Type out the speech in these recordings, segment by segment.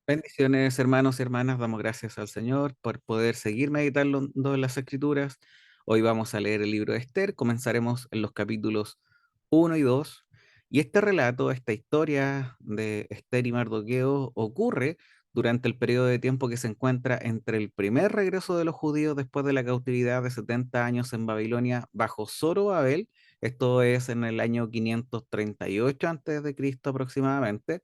Bendiciones, hermanos y hermanas. Damos gracias al Señor por poder seguir meditando en las Escrituras. Hoy vamos a leer el libro de Esther. Comenzaremos en los capítulos 1 y 2. Y este relato, esta historia de Esther y Mardoqueo ocurre durante el periodo de tiempo que se encuentra entre el primer regreso de los judíos después de la cautividad de 70 años en Babilonia bajo Zorobabel. Esto es en el año 538 antes de Cristo aproximadamente,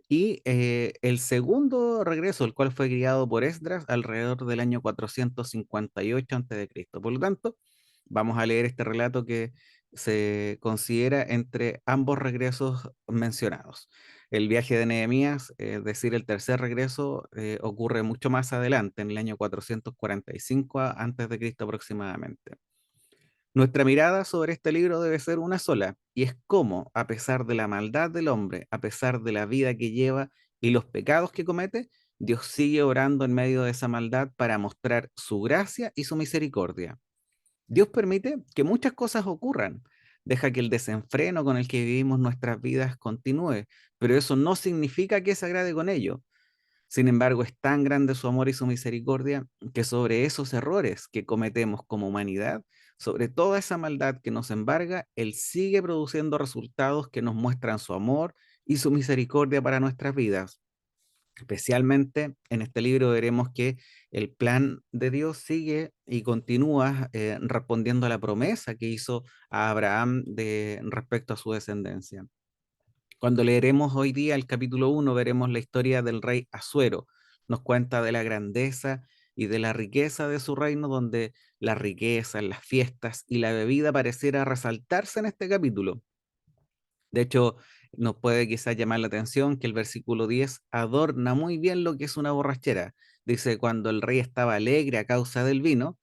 y el segundo regreso, el cual fue guiado por Esdras alrededor del año 458 a.C. Por lo tanto, vamos a leer este relato que se considera entre ambos regresos mencionados. El viaje de Nehemías, es decir, el tercer regreso, ocurre mucho más adelante, en el año 445 a.C. aproximadamente. Nuestra mirada sobre este libro debe ser una sola, y es cómo, a pesar de la maldad del hombre, a pesar de la vida que lleva y los pecados que comete, Dios sigue orando en medio de esa maldad para mostrar su gracia y su misericordia. Dios permite que muchas cosas ocurran, deja que el desenfreno con el que vivimos nuestras vidas continúe, pero eso no significa que se agrade con ello. Sin embargo, es tan grande su amor y su misericordia que sobre esos errores que cometemos como humanidad, sobre toda esa maldad que nos embarga, Él sigue produciendo resultados que nos muestran su amor y su misericordia para nuestras vidas. Especialmente en este libro veremos que el plan de Dios sigue y continúa respondiendo a la promesa que hizo a Abraham respecto a su descendencia. Cuando leeremos hoy día el capítulo 1, veremos la historia del rey Asuero. Nos cuenta de la grandeza y de la riqueza de su reino, donde la riqueza, las fiestas y la bebida pareciera resaltarse en este capítulo. De hecho, nos puede quizás llamar la atención que el versículo 10 adorna muy bien lo que es una borrachera. Dice, cuando el rey estaba alegre a causa del vino,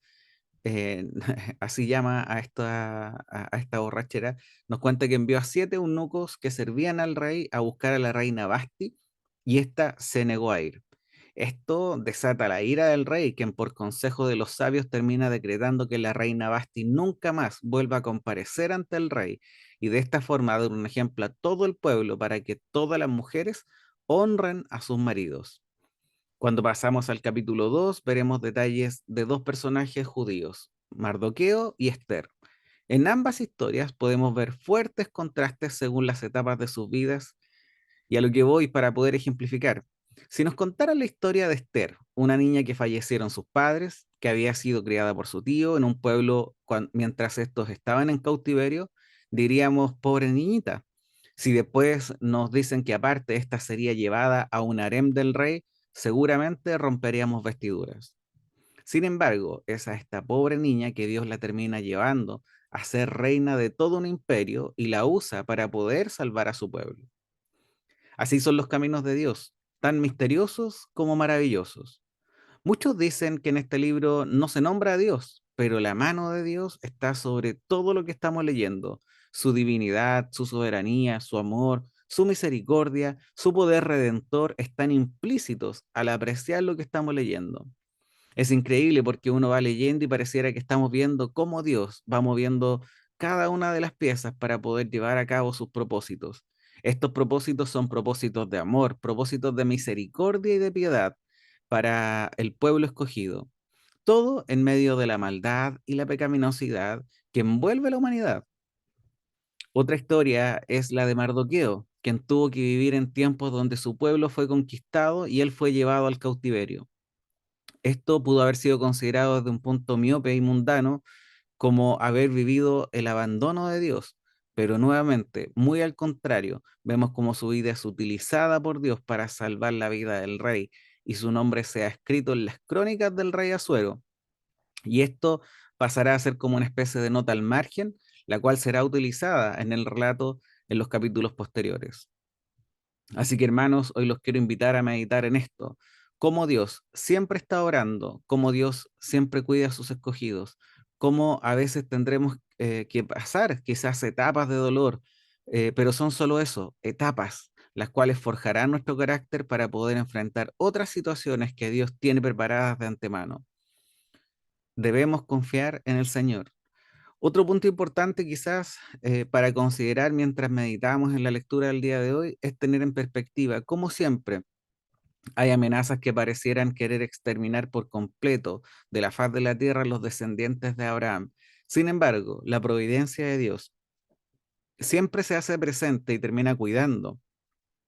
eh, así llama a esta borrachera. Nos cuenta que envió a 7 eunucos que servían al rey a buscar a la reina Basti, y ésta se negó a ir. Esto desata la ira del rey, quien por consejo de los sabios termina decretando que la reina Basti nunca más vuelva a comparecer ante el rey, y de esta forma dar un ejemplo a todo el pueblo para que todas las mujeres honren a sus maridos. Cuando pasamos al capítulo 2, veremos detalles de dos personajes judíos, Mardoqueo y Esther. En ambas historias podemos ver fuertes contrastes según las etapas de sus vidas, y a lo que voy para poder ejemplificar. Si nos contaran la historia de Esther, una niña que fallecieron sus padres, que había sido criada por su tío en un pueblo mientras estos estaban en cautiverio, diríamos, pobre niñita. Si después nos dicen que aparte esta sería llevada a un harem del rey, seguramente romperíamos vestiduras. Sin embargo, es a esta pobre niña que Dios la termina llevando a ser reina de todo un imperio y la usa para poder salvar a su pueblo. Así son los caminos de Dios, tan misteriosos como maravillosos. Muchos dicen que en este libro no se nombra a Dios, pero la mano de Dios está sobre todo lo que estamos leyendo. Su divinidad, su soberanía, su amor, su misericordia, su poder redentor están implícitos al apreciar lo que estamos leyendo. Es increíble porque uno va leyendo y pareciera que estamos viendo cómo Dios va moviendo cada una de las piezas para poder llevar a cabo sus propósitos. Estos propósitos son propósitos de amor, propósitos de misericordia y de piedad para el pueblo escogido. Todo en medio de la maldad y la pecaminosidad que envuelve a la humanidad. Otra historia es la de Mardoqueo, quien tuvo que vivir en tiempos donde su pueblo fue conquistado y él fue llevado al cautiverio. Esto pudo haber sido considerado desde un punto miope y mundano como haber vivido el abandono de Dios, pero nuevamente, muy al contrario, vemos como su vida es utilizada por Dios para salvar la vida del rey y su nombre sea escrito en las crónicas del rey Asuero. Y esto pasará a ser como una especie de nota al margen, la cual será utilizada en el relato en los capítulos posteriores. Así que hermanos, hoy los quiero invitar a meditar en esto, cómo Dios siempre está orando, cómo Dios siempre cuida a sus escogidos, cómo a veces tendremos que pasar quizás etapas de dolor, pero son solo eso, etapas, las cuales forjarán nuestro carácter para poder enfrentar otras situaciones que Dios tiene preparadas de antemano. Debemos confiar en el Señor. Otro punto importante quizás para considerar mientras meditamos en la lectura del día de hoy es tener en perspectiva, como siempre, Hay amenazas que parecieran querer exterminar por completo de la faz de la tierra a los descendientes de Abraham. Sin embargo, la providencia de Dios siempre se hace presente y termina cuidando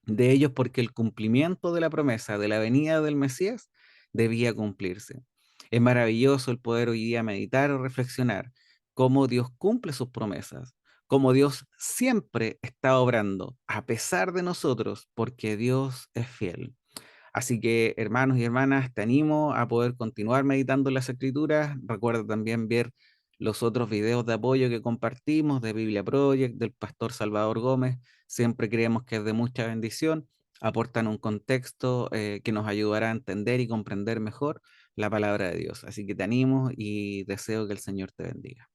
de ellos porque el cumplimiento de la promesa de la venida del Mesías debía cumplirse. Es maravilloso el poder hoy día meditar o reflexionar cómo Dios cumple sus promesas, cómo Dios siempre está obrando a pesar de nosotros, porque Dios es fiel. Así que, hermanos y hermanas, te animo a poder continuar meditando en las Escrituras. Recuerda también ver los otros videos de apoyo que compartimos de Biblia Project, del pastor Salvador Gómez. Siempre creemos que es de mucha bendición. Aportan un contexto que nos ayudará a entender y comprender mejor la palabra de Dios. Así que te animo y deseo que el Señor te bendiga.